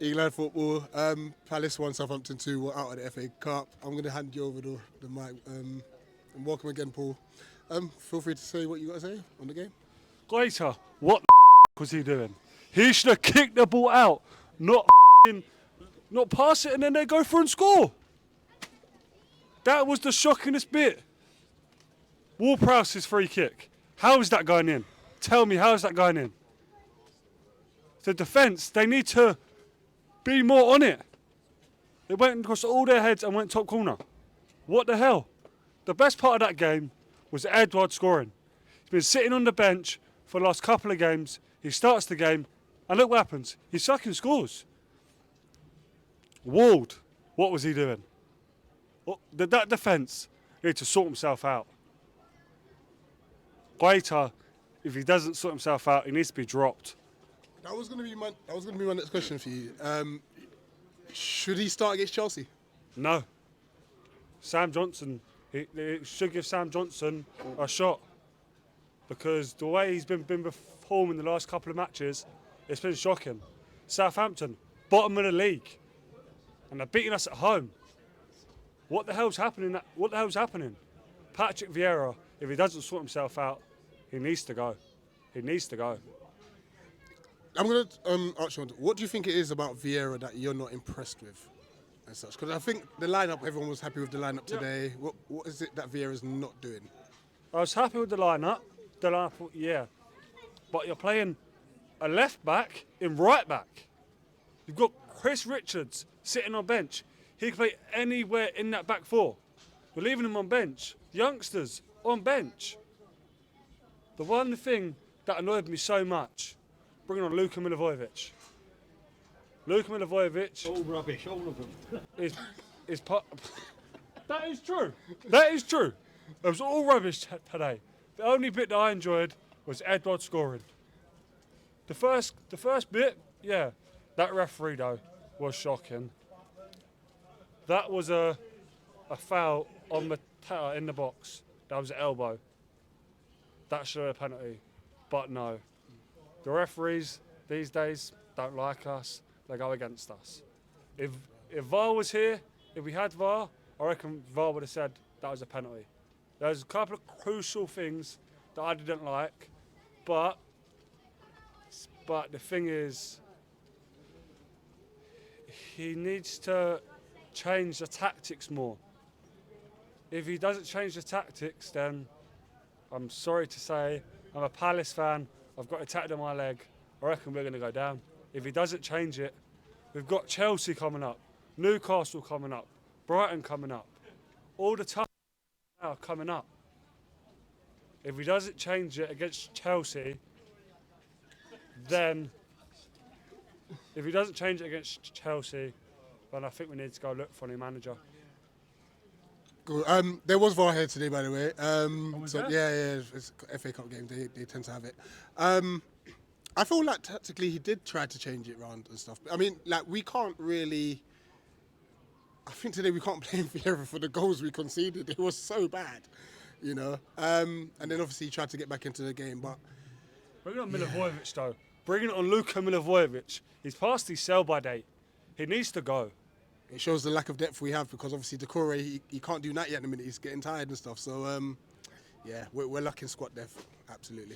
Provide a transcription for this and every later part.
England football. Palace won, Southampton 2. We're out of the FA Cup. I'm going to hand you over the mic. And welcome again, Paul. Feel free to say what you got to say on the game. Glazer, what the was he doing? He should have kicked the ball out, not pass it and then they go through and score. That was the shockingest bit. Ward-Prowse's free kick. How is that going in? Tell me, how is that going in? The defence, they need to be more on it. It went across all their heads and went top corner. What the hell? The best part of that game was Edouard scoring. He's been sitting on the bench for the last couple of games. He starts the game, and look what happens. He fucking scores. Ward, what was he doing? That defence needs to sort himself out. Glazer, if he doesn't sort himself out, he needs to be dropped. That was going to be my next question for you. Should he start against Chelsea? No. Sam Johnson, he should give Sam Johnson a shot, because the way he's been performing the last couple of matches, it's been shocking. Southampton, bottom of the league, and they're beating us at home. What the hell's happening? What the hell's happening? Patrick Vieira, if he doesn't sort himself out, he needs to go. He needs to go. I'm going to ask you, what do you think it is about Vieira that you're not impressed with and such? Because I think the lineup, everyone was happy with the lineup today. Yep. What is it that Vieira's not doing? I was happy with the lineup. Yeah. But you're playing a left back in right back. You've got Chris Richards sitting on bench. He can play anywhere in that back four. We're leaving him on bench. Youngsters on bench. The one thing that annoyed me so much, bringing on Luka Milivojevic. Luka Milivojevic. All rubbish, all of them. is part. That is true. That is true. It was all rubbish today. The only bit that I enjoyed was Edouard scoring. The first bit, yeah, that referee though was shocking. That was a foul on Mateta in the box. That was an elbow. That should have been a penalty, but no. The referees these days don't like us. They go against us. If VAR was here, if we had VAR, I reckon VAR would have said that was a penalty. There's a couple of crucial things that I didn't like, but the thing is, he needs to change the tactics more. If he doesn't change the tactics, then I'm sorry to say, I'm a Palace fan. I've got a tattoo on my leg. I reckon we're going to go down. If he doesn't change it, we've got Chelsea coming up, Newcastle coming up, Brighton coming up. All the tough are coming up. If he doesn't change it against Chelsea, then I think we need to go look for a new manager. Cool. There was VAR here today, by the way. There? Yeah, it's a FA Cup game. They tend to have it. I feel like tactically he did try to change it around and stuff. I mean, like, we can't really. I think today we can't blame Vieira for the goals we conceded. It was so bad, you know. And then obviously he tried to get back into the game, but. Bring it on Milivojevic though. Bring it on Luka Milivojevic. He's past his sell-by date. He needs to go. It shows the lack of depth we have, because obviously Decore, he can't do that yet in the minute. He's getting tired and stuff. So, yeah, we're lacking squad depth. Absolutely.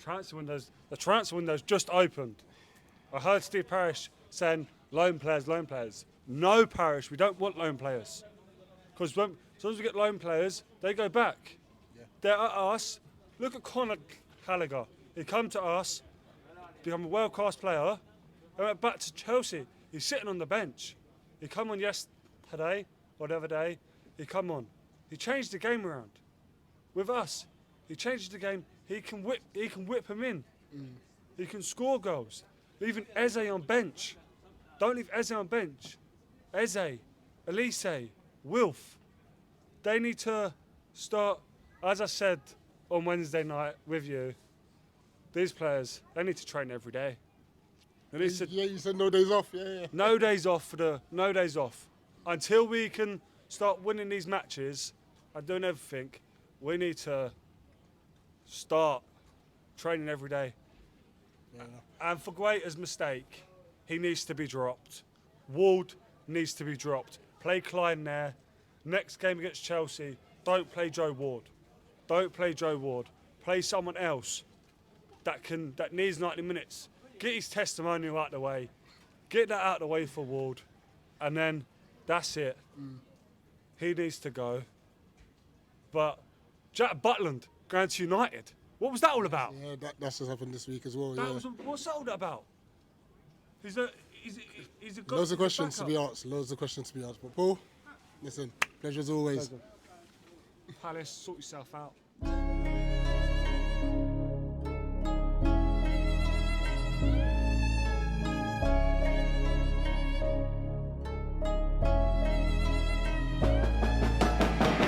The transfer window's just opened. I heard Steve Parish saying loan players. No, Parish, we don't want loan players. Because as soon as we get loan players, they go back. Yeah. They're at us. Look at Conor Gallagher. He come to us, become a world-class player, and went back to Chelsea. He's sitting on the bench. He come on yesterday, whatever day, he come on. He changed the game around. With us, he changed the game. He can whip him in. He can score goals. Leaving Eze on bench. Don't leave Eze on bench. Eze, Elise, Wilf. They need to start, as I said on Wednesday night with you, these players, they need to train every day. Yeah, you said no days off. Yeah. No days off no days off. Until we can start winning these matches and doing everything, we need to start training every day. Yeah. And for Guaita's mistake, he needs to be dropped. Ward needs to be dropped. Play Klein there. Next game against Chelsea, don't play Joe Ward. Don't play Joe Ward. Play someone else that needs 90 minutes. Get his testimonial out the way. Get that out the way for Ward. And then that's it. He needs to go. But Jack Butland going to United. What was that all about? Yeah, that's just happened this week as well. What's that all about? He's a good Loads of questions to backup. be asked. Loads of questions to be asked. But Paul, listen, pleasure as always. Palace, sort yourself out.